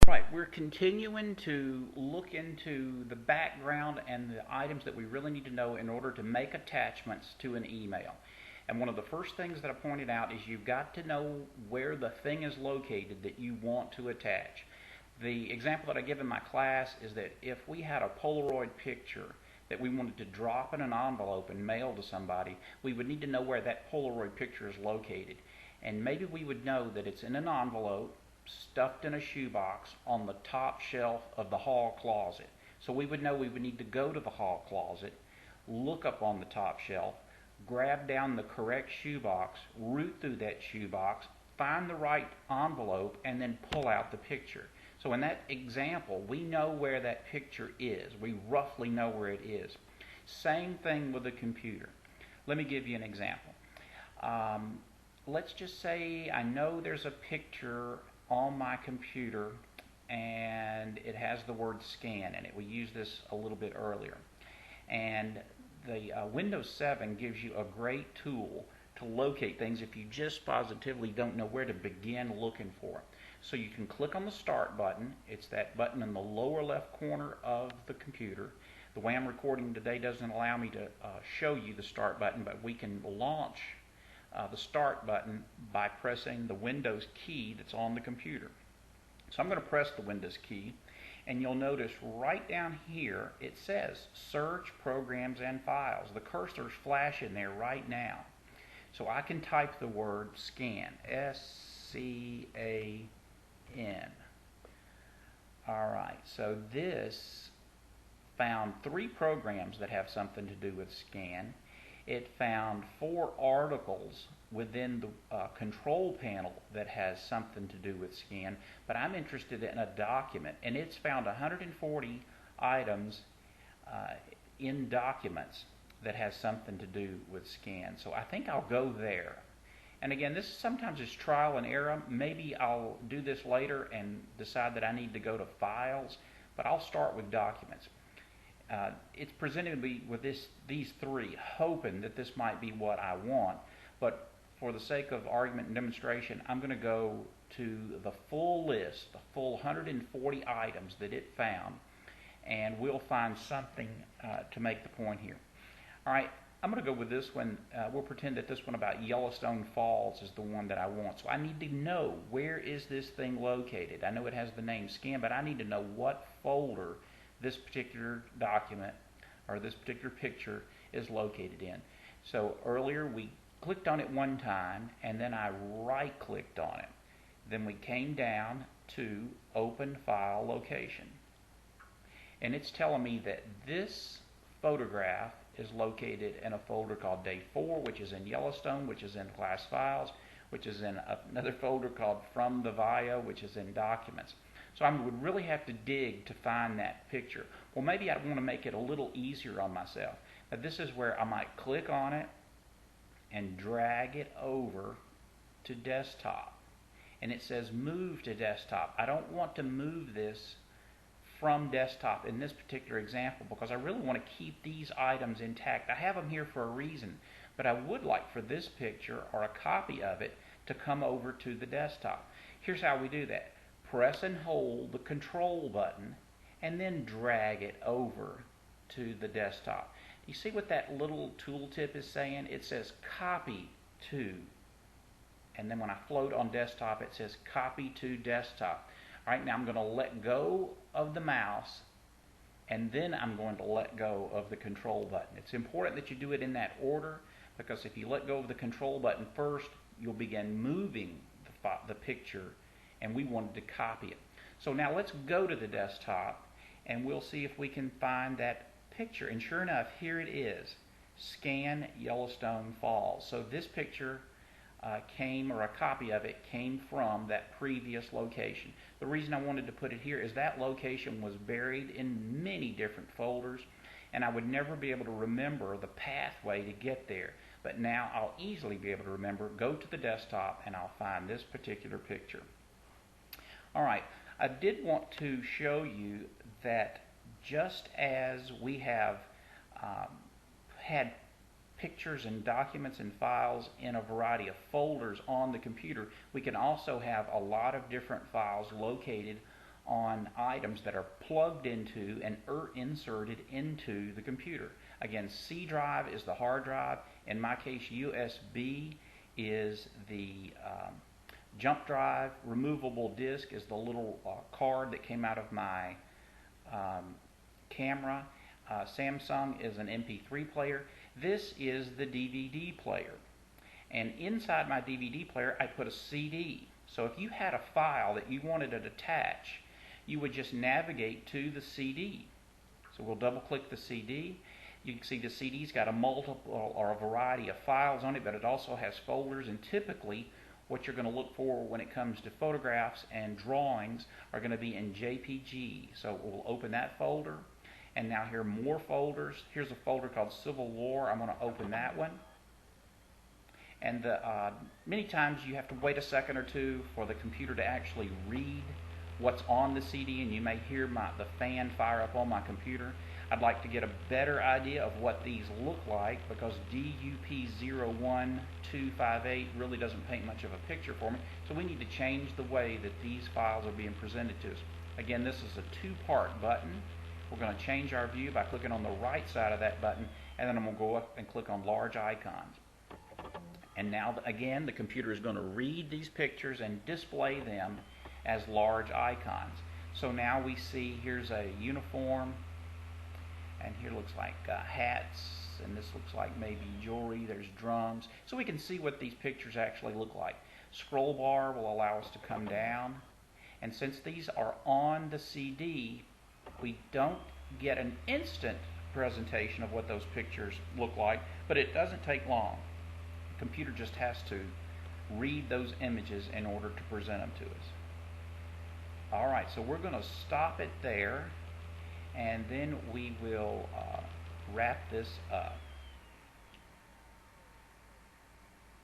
Right, we're continuing to look into the background and the items that we really need to know in order to make attachments to an email. And one of the first things that I pointed out is you've got to know where the thing is located that you want to attach. The example that I give in my class is that if we had a Polaroid picture that we wanted to drop in an envelope and mail to somebody, we would need to know where that Polaroid picture is located. And maybe we would know that it's in an envelope stuffed in a shoebox on the top shelf of the hall closet. So we would know we would need to go to the hall closet, look up on the top shelf, grab down the correct shoebox, root through that shoebox, find the right envelope, and then pull out the picture. So in that example, we know where that picture is. We roughly know where it is. Same thing with a computer. Let me give you an example. Let's just say I know there's a picture on my computer and it has the word scan in it. We used this a little bit earlier. And the Windows 7 gives you a great tool to locate things if you just positively don't know where to begin looking for it. So you can click on the Start button. It's that button in the lower left corner of the computer. The way I'm recording today doesn't allow me to show you the Start button, but we can launch the Start button by pressing the Windows key that's on the computer. So I'm going to press the Windows key, and you'll notice right down here it says Search Programs and Files. The cursor's flashing there right now. So I can type the word scan, S-C-A-N. Alright, so this found 3 programs that have something to do with scan. It found 4 articles within the control panel that has something to do with scan, but I'm interested in a document, and it's found 140 items in documents that has something to do with scan. So I think I'll go there. And again, this sometimes is trial and error. Maybe I'll do this later and decide that I need to go to files, but I'll start with documents. It's presented me with these 3, hoping that this might be what I want, but for the sake of argument and demonstration, I'm going to go to the full list, the full 140 items that it found, and we'll find something to make the point here. All right, I'm going to go with this one. We'll pretend that this one about Yellowstone Falls is the one that I want. So I need to know, where is this thing located? I know it has the name scan, but I need to know what folder this particular document or this particular picture is located in. So earlier we clicked on it one time, and then I right clicked on it. Then we came down to Open File Location, and it's telling me that this photograph is located in a folder called Day 4, which is in Yellowstone, which is in Class Files, which is in another folder called From the VIA, which is in Documents. So I would really have to dig to find that picture. Well, maybe I want to make it a little easier on myself. Now, this is where I might click on it and drag it over to desktop. And it says move to desktop. I don't want to move this from desktop in this particular example because I really want to keep these items intact. I have them here for a reason, but I would like for this picture or a copy of it to come over to the desktop. Here's how we do that. Press and hold the control button and then drag it over to the desktop. You see what that little tooltip is saying? It says copy to, and then when I float on desktop it says copy to desktop. Alright, now I'm going to let go of the mouse, and then I'm going to let go of the control button. It's important that you do it in that order, because if you let go of the control button first, you'll begin moving the picture, and we wanted to copy it. So now let's go to the desktop, and we'll see if we can find that picture. And sure enough, here it is, Scan Yellowstone Falls. So this picture or a copy of it came from that previous location. The reason I wanted to put it here is that location was buried in many different folders, and I would never be able to remember the pathway to get there. But now I'll easily be able to remember, go to the desktop, and I'll find this particular picture. Alright, I did want to show you that just as we have had pictures and documents and files in a variety of folders on the computer, we can also have a lot of different files located on items that are plugged into and inserted into the computer. Again, C drive is the hard drive. In my case, USB is the jump drive. Removable disk is the little card that came out of my camera. Samsung is an MP3 player. This is the DVD player. And inside my DVD player, I put a CD. So if you had a file that you wanted to attach, you would just navigate to the CD. So we'll double click the CD. You can see the CD's got a multiple or a variety of files on it, but it also has folders, and typically what you're going to look for when it comes to photographs and drawings are going to be in JPG. So we'll open that folder, and now here are more folders. Here's a folder called Civil War. I'm going to open that one. And many times you have to wait a second or two for the computer to actually read what's on the CD, and you may hear the fan fire up on my computer. I'd like to get a better idea of what these look like, because DUP01258 really doesn't paint much of a picture for me. So we need to change the way that these files are being presented to us. Again, this is a two-part button. We're going to change our view by clicking on the right side of that button, and then I'm going to go up and click on large icons. And now, again, the computer is going to read these pictures and display them as large icons. So now we see here's a uniform, and here looks like hats, and this looks like maybe jewelry. There's drums. So we can see what these pictures actually look like. Scroll bar will allow us to come down. And since these are on the CD, we don't get an instant presentation of what those pictures look like, but it doesn't take long. The computer just has to read those images in order to present them to us. Alright, so we're going to stop it there, and then we will wrap this up.